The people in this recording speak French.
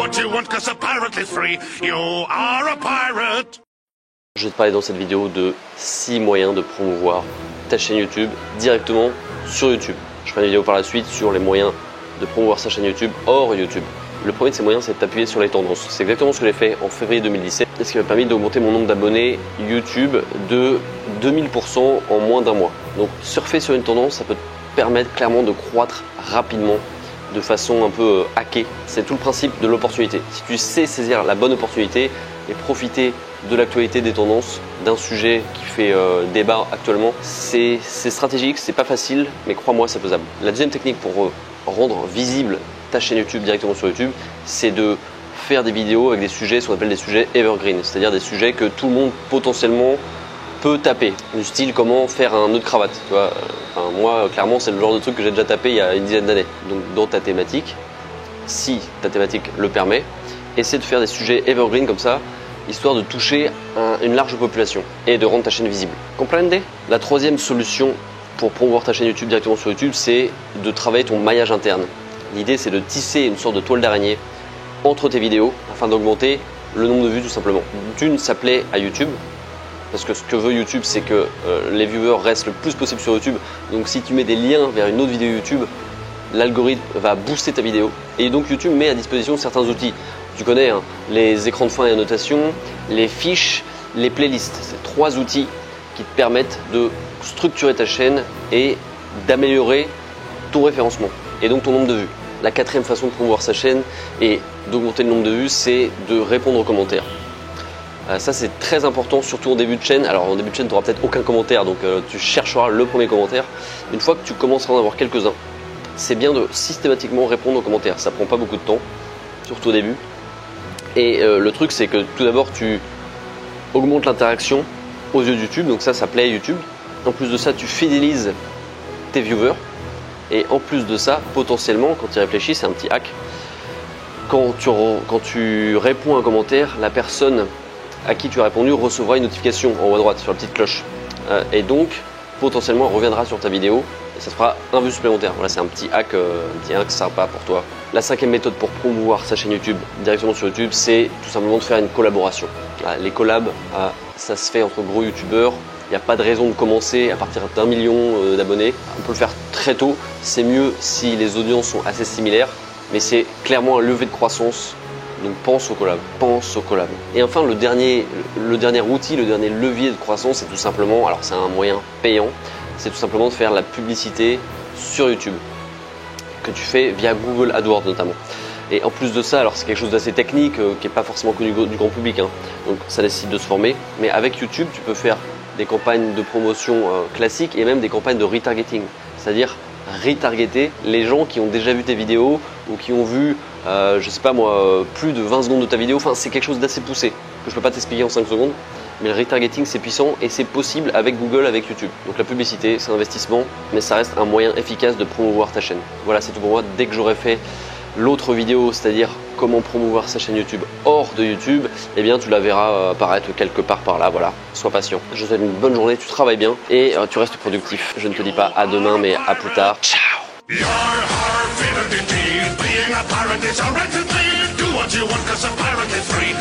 what you want, 'cause a pirate is free. You are a pirate. Je vais te parler dans cette vidéo de 6 moyens de promouvoir ta chaîne YouTube directement sur YouTube. Je ferai une vidéo par la suite sur les moyens de promouvoir sa chaîne YouTube hors YouTube. Le premier de ces moyens, c'est de t'appuyer sur les tendances. C'est exactement ce que j'ai fait en février 2017, ce qui m'a permis d'augmenter mon nombre d'abonnés YouTube de 2000% en moins d'un mois. Donc surfer sur une tendance, ça peut te permettre clairement de croître rapidement de façon un peu hackée. C'est tout le principe de l'opportunité. Si tu sais saisir la bonne opportunité et profiter de l'actualité des tendances, d'un sujet qui fait débat actuellement, c'est stratégique, c'est pas facile, mais crois-moi, c'est faisable. La deuxième technique pour rendre visible ta chaîne YouTube directement sur YouTube, c'est de faire des vidéos avec des sujets, ce qu'on appelle des sujets evergreen, c'est-à-dire des sujets que tout le monde potentiellement peut taper, du style comment faire un nœud de cravate. Tu vois, moi, clairement, c'est le genre de truc que j'ai déjà tapé il y a une dizaine d'années. Donc, dans ta thématique, si ta thématique le permet, essaie de faire des sujets evergreen comme ça, histoire de toucher une large population et de rendre ta chaîne visible. Comprendez? La troisième solution pour promouvoir ta chaîne YouTube directement sur YouTube, c'est de travailler ton maillage interne. L'idée, c'est de tisser une sorte de toile d'araignée entre tes vidéos afin d'augmenter le nombre de vues tout simplement. D'une, ça plaît à YouTube, parce que ce que veut YouTube, c'est que les viewers restent le plus possible sur YouTube. Donc si tu mets des liens vers une autre vidéo YouTube, l'algorithme va booster ta vidéo. Et donc YouTube met à disposition certains outils. Tu connais hein, les écrans de fin et annotation, les fiches, les playlists. C'est 3 outils qui te permettent de structurer ta chaîne et d'améliorer ton référencement et donc ton nombre de vues. La quatrième façon de promouvoir sa chaîne et d'augmenter le nombre de vues, c'est de répondre aux commentaires. Ça c'est très important, surtout en début de chaîne. Alors en début de chaîne, tu n'auras peut-être aucun commentaire, donc tu chercheras le premier commentaire. Une fois que tu commenceras à en avoir quelques-uns, c'est bien de systématiquement répondre aux commentaires. Ça prend pas beaucoup de temps, surtout au début. Et le truc, c'est que tout d'abord, tu augmentes l'interaction aux yeux de YouTube, donc ça plaît à YouTube. En plus de ça, tu fidélises tes viewers. Et en plus de ça, potentiellement, quand tu y réfléchis, c'est un petit hack. Quand tu réponds à un commentaire, la personne à qui tu as répondu recevra une notification en haut à droite sur la petite cloche. Et donc, potentiellement, elle reviendra sur ta vidéo et ça te fera un vue supplémentaire. Voilà, c'est un petit hack sympa pour toi. La cinquième méthode pour promouvoir sa chaîne YouTube directement sur YouTube, c'est tout simplement de faire une collaboration. Voilà, les collabs, ça se fait entre gros youtubeurs. Il n'y a pas de raison de commencer à partir d'1 million d'abonnés. On peut le faire très tôt. C'est mieux si les audiences sont assez similaires, mais c'est clairement un levier de croissance. Donc pense au collab, pense au collab. Et enfin le dernier outil, le dernier levier de croissance, c'est tout simplement, alors c'est un moyen payant, c'est tout simplement de faire la publicité sur YouTube que tu fais via Google AdWords notamment. Et en plus de ça, alors c'est quelque chose d'assez technique qui n'est pas forcément connu du grand public, hein. Donc ça nécessite de se former. Mais avec YouTube, tu peux faire des campagnes de promotion classiques et même des campagnes de retargeting, c'est-à-dire retargeter les gens qui ont déjà vu tes vidéos ou qui ont vu, je sais pas moi, plus de 20 secondes de ta vidéo. Enfin, c'est quelque chose d'assez poussé que je peux pas t'expliquer en 5 secondes. Mais le retargeting, c'est puissant et c'est possible avec Google, avec YouTube. Donc la publicité, c'est un investissement, mais ça reste un moyen efficace de promouvoir ta chaîne. Voilà, c'est tout pour moi. Dès que j'aurai fait l'autre vidéo, c'est-à-dire comment promouvoir sa chaîne YouTube hors de YouTube, eh bien tu la verras apparaître quelque part par là. Voilà, sois patient. Je te souhaite une bonne journée, tu travailles bien et tu restes productif. Je ne te dis pas à demain, mais à plus tard. Ciao. Being a pirate is a right to do what you want, 'cause a pirate is free.